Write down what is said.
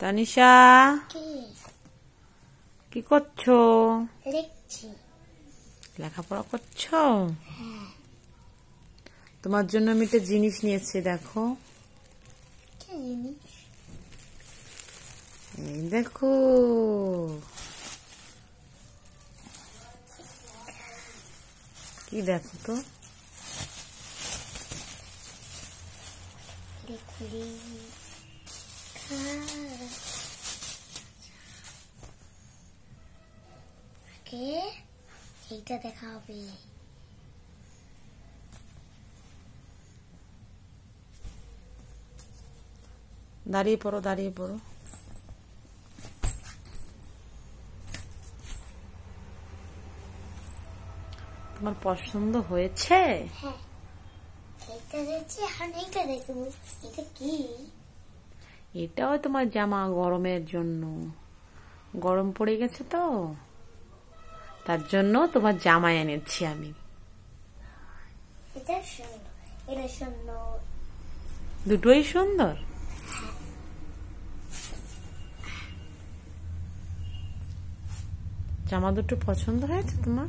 তানিশা, কি করছো? লেখাপড়া করছো? তোমার জন্য আমি একটা জিনিস নিয়েছি, দেখো। এই দেখো, কি দেখো তো? এইটা দেখা হবে। দাঁড়িয়ে পড়ো, দাঁড়িয়ে পড়ো। তোমার পছন্দ হয়েছে? হ্যাঁ, এটা দেখছি। এখন এইটা দেখবো। এটা কি? এটাও তোমার জামা, গরমের জন্য। গরম পড়ে গেছে তো, তার জন্য তোমার জামা এনেছি আমি। এটা সুন্দর, এটা সুন্দর। দুটোই সুন্দর। জামা দুটো পছন্দ হয়েছে তোমার?